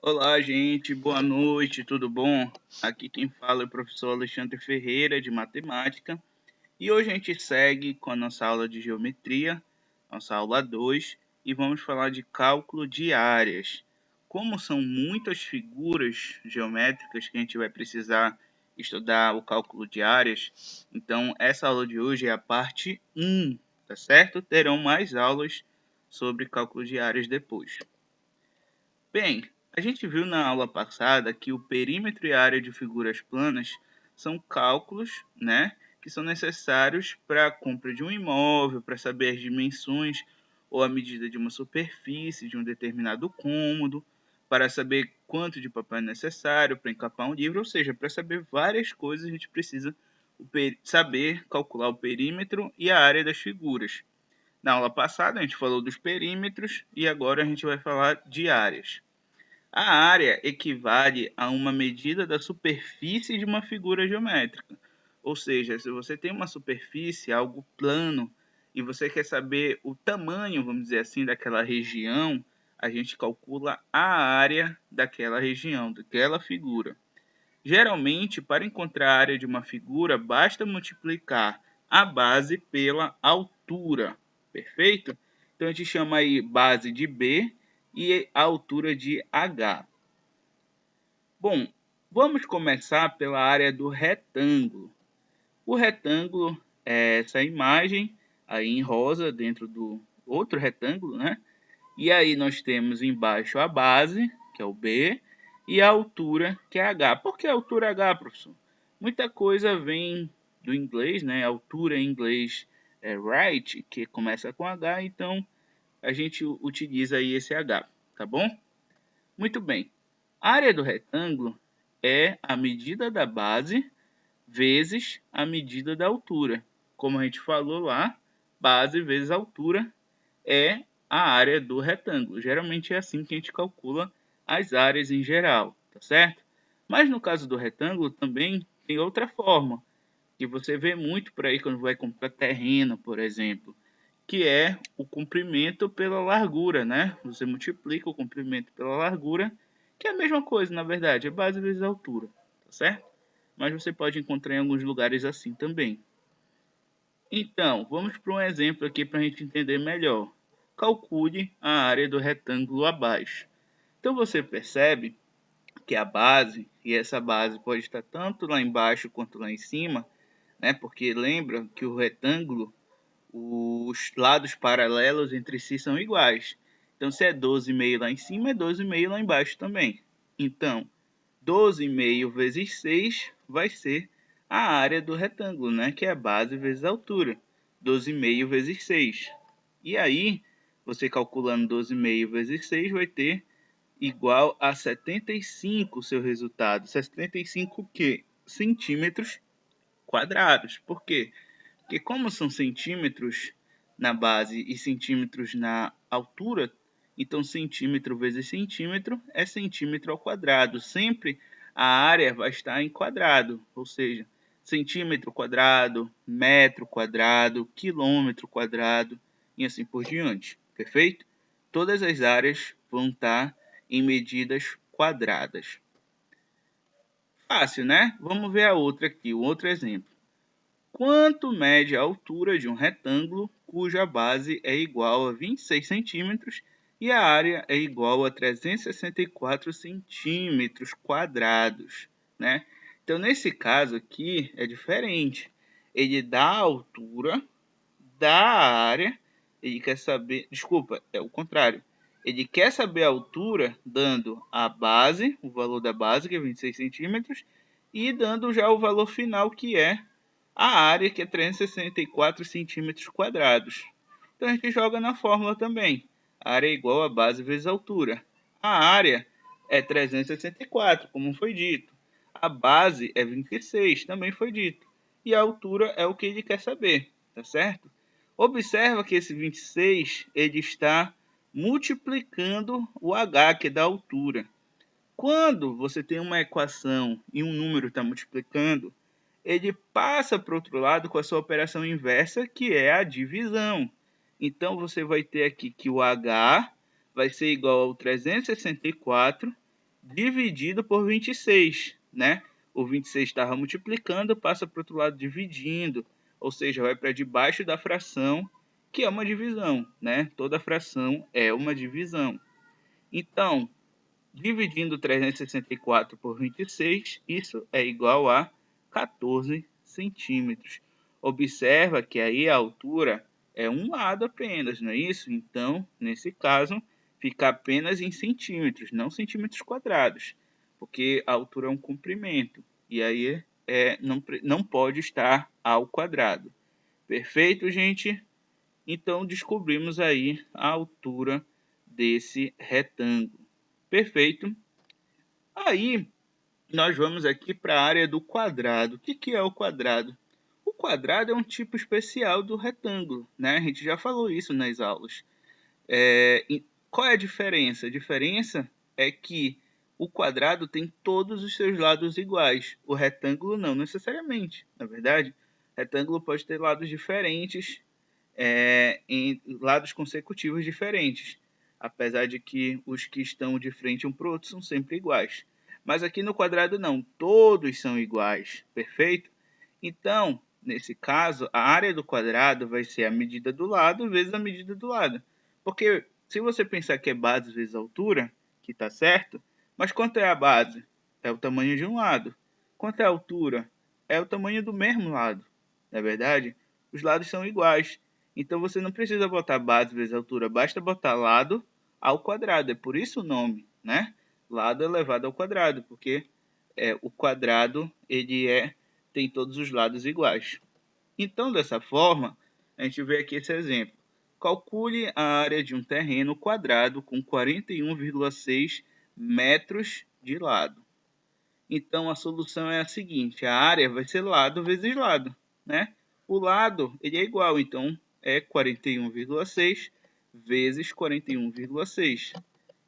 Olá, gente, boa noite, tudo bom? Aqui quem fala é o professor Alexandre Ferreira, de Matemática, e hoje a gente segue com a nossa aula de Geometria, nossa aula 2, e vamos falar de cálculo de áreas. Como são muitas figuras geométricas que a gente vai precisar estudar o cálculo de áreas, então essa aula de hoje é a parte 1, tá certo? Terão mais aulas sobre cálculo de áreas depois. Bem, a gente viu na aula passada que o perímetro e a área de figuras planas são cálculos, né, que são necessários para a compra de um imóvel, para saber as dimensões ou a medida de uma superfície de um determinado cômodo, para saber quanto de papel é necessário para encapar um livro, ou seja, para saber várias coisas a gente precisa saber calcular o perímetro e a área das figuras. Na aula passada a gente falou dos perímetros e agora a gente vai falar de áreas. A área equivale a uma medida da superfície de uma figura geométrica. Ou seja, se você tem uma superfície, algo plano, e você quer saber o tamanho, vamos dizer assim, daquela região, a gente calcula a área daquela região, daquela figura. Geralmente, para encontrar a área de uma figura, basta multiplicar a base pela altura. Perfeito? Então a gente chama aí base de B e a altura de H. Bom, vamos começar pela área do retângulo. O retângulo é essa imagem aí em rosa dentro do outro retângulo, né? E aí nós temos embaixo a base, que é o B, e a altura, que é H. Por que a altura H, professor? Muita coisa vem do inglês, né? A altura em inglês é height, que começa com H, então a gente utiliza aí esse H, tá bom? Muito bem. A área do retângulo é a medida da base vezes a medida da altura. Como a gente falou lá, base vezes altura é a área do retângulo. Geralmente é assim que a gente calcula as áreas em geral, tá certo? Mas no caso do retângulo também tem outra forma, que você vê muito por aí quando vai comprar terreno, por exemplo, que é o comprimento pela largura, né? Você multiplica o comprimento pela largura, que é a mesma coisa, na verdade, é base vezes altura, tá certo? Mas você pode encontrar em alguns lugares assim também. Então, vamos para um exemplo aqui para a gente entender melhor. Calcule a área do retângulo abaixo. Então você percebe que a base, e essa base pode estar tanto lá embaixo quanto lá em cima, né? Porque lembra que o retângulo, os lados paralelos entre si são iguais. Então se é 12,5 lá em cima, é 12,5 lá embaixo também. Então, 12,5 vezes 6 vai ser a área do retângulo, né? Que é a base vezes a altura. 12,5 vezes 6. E aí, você calculando 12,5 vezes 6 vai ter igual a 75 o seu resultado. 75 o quê? Centímetros quadrados. Por quê? Porque como são centímetros na base e centímetros na altura, então centímetro vezes centímetro é centímetro ao quadrado. Sempre a área vai estar em quadrado, ou seja, centímetro quadrado, metro quadrado, quilômetro quadrado e assim por diante. Perfeito? Todas as áreas vão estar em medidas quadradas. Fácil, né? Vamos ver a outra aqui, o outro exemplo. Quanto mede a altura de um retângulo cuja base é igual a 26 centímetros e a área é igual a 364 centímetros quadrados, né? Então, nesse caso aqui, é diferente. Ele dá a altura, dá a área, ele quer saber... Desculpa, é o contrário. Ele quer saber a altura dando a base, o valor da base, que é 26 centímetros, e dando já o valor final, que é a área, que é 364 centímetros quadrados. Então a gente joga na fórmula também. A área é igual a base vezes a altura. A área é 364, como foi dito. A base é 26, também foi dito. E a altura é o que ele quer saber, tá certo? Observa que esse 26 ele está multiplicando o h, que é da altura. Quando você tem uma equação e um número está multiplicando, ele passa para o outro lado com a sua operação inversa, que é a divisão. Então, você vai ter aqui que o H vai ser igual ao 364 dividido por 26, né? O 26 estava multiplicando, passa para o outro lado dividindo, ou seja, vai para debaixo da fração, que é uma divisão, né? Toda fração é uma divisão. Então, dividindo 364 por 26, isso é igual a 14 centímetros. Observa que aí a altura é um lado apenas, não é isso? Então, nesse caso, fica apenas em centímetros, não centímetros quadrados, porque a altura é um comprimento, e aí não pode estar ao quadrado. Perfeito, gente? Então, descobrimos aí a altura desse retângulo. Perfeito. Aí, nós vamos aqui para a área do quadrado. O que é o quadrado? O quadrado é um tipo especial do retângulo, né? A gente já falou isso nas aulas. Qual é a diferença? A diferença é que o quadrado tem todos os seus lados iguais. O retângulo não necessariamente, na verdade. O retângulo pode ter lados diferentes, em lados consecutivos diferentes, apesar de que os que estão de frente um para o outro são sempre iguais. Mas aqui no quadrado não, todos são iguais, perfeito? Então, nesse caso, a área do quadrado vai ser a medida do lado vezes a medida do lado. Porque se você pensar que é base vezes altura, que está certo, mas quanto é a base? É o tamanho de um lado. Quanto é a altura? É o tamanho do mesmo lado. Na verdade, os lados são iguais. Então você não precisa botar base vezes altura, basta botar lado ao quadrado. É por isso o nome, né? Lado elevado ao quadrado, porque o quadrado tem todos os lados iguais. Então, dessa forma, a gente vê aqui esse exemplo. Calcule a área de um terreno quadrado com 41,6 metros de lado. Então, a solução é a seguinte: a área vai ser lado vezes lado, né? O lado ele é igual, então é 41,6 vezes 41,6.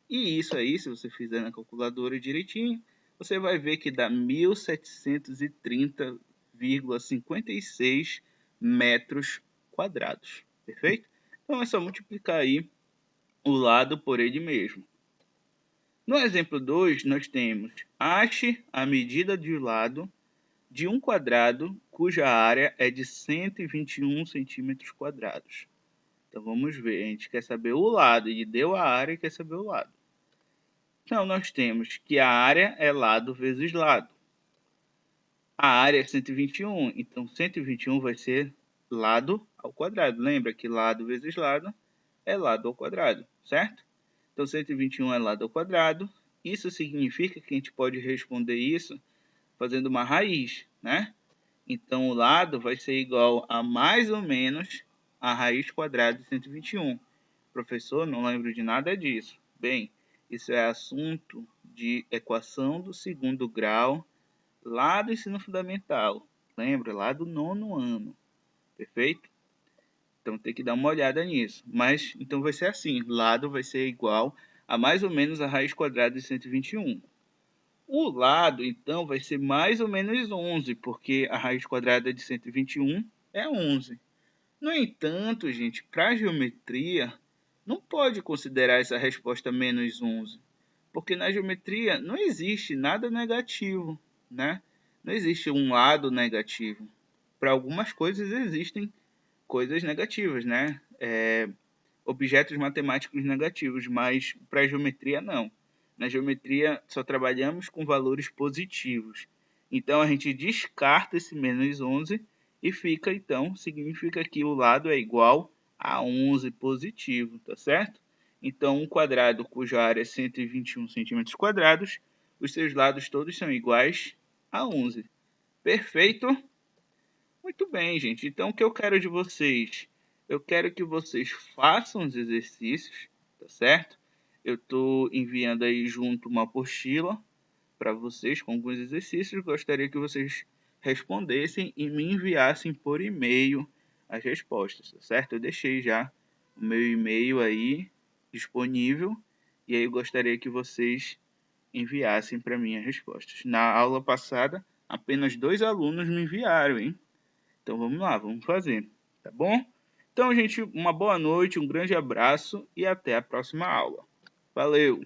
E isso aí, se você fizer na calculadora direitinho, você vai ver que dá 1730,56 metros quadrados. Perfeito? Então é só multiplicar aí o lado por ele mesmo. No exemplo 2, nós temos: ache a medida de lado de um quadrado cuja área é de 121 centímetros quadrados. Então vamos ver, a gente quer saber o lado, ele deu a área e quer saber o lado. Então, nós temos que a área é lado vezes lado. A área é 121, então 121 vai ser lado ao quadrado. Lembra que lado vezes lado é lado ao quadrado, certo? Então, 121 é lado ao quadrado. Isso significa que a gente pode responder isso fazendo uma raiz, né? Então, o lado vai ser igual a mais ou menos a raiz quadrada de 121. Professor, não lembro de nada disso. Bem, isso é assunto de equação do segundo grau, lá do ensino fundamental. Lembra? Lá do 9º ano. Perfeito? Então tem que dar uma olhada nisso. Mas, então vai ser assim. Lado vai ser igual a mais ou menos a raiz quadrada de 121. O lado, então, vai ser mais ou menos 11, porque a raiz quadrada de 121 é 11. No entanto, gente, para a geometria, não pode considerar essa resposta menos 11, porque na geometria não existe nada negativo, né? Não existe um lado negativo. Para algumas coisas existem coisas negativas, né? Objetos matemáticos negativos, mas para a geometria não. Na geometria só trabalhamos com valores positivos. Então a gente descarta esse menos 11 e fica, então, significa que o lado é igual a 11 positivo, tá certo? Então, um quadrado cuja área é 121 centímetros quadrados, os seus lados todos são iguais a 11. Perfeito? Muito bem, gente. Então, o que eu quero de vocês? Eu quero que vocês façam os exercícios, tá certo? Eu estou enviando aí junto uma apostila para vocês com alguns exercícios. Gostaria que vocês respondessem e me enviassem por e-mail as respostas, tá certo? Eu deixei já o meu e-mail aí disponível e aí eu gostaria que vocês enviassem para mim as respostas. Na aula passada, apenas 2 alunos me enviaram, hein? Então vamos lá, vamos fazer, tá bom? Então, gente, uma boa noite, um grande abraço e até a próxima aula. Valeu!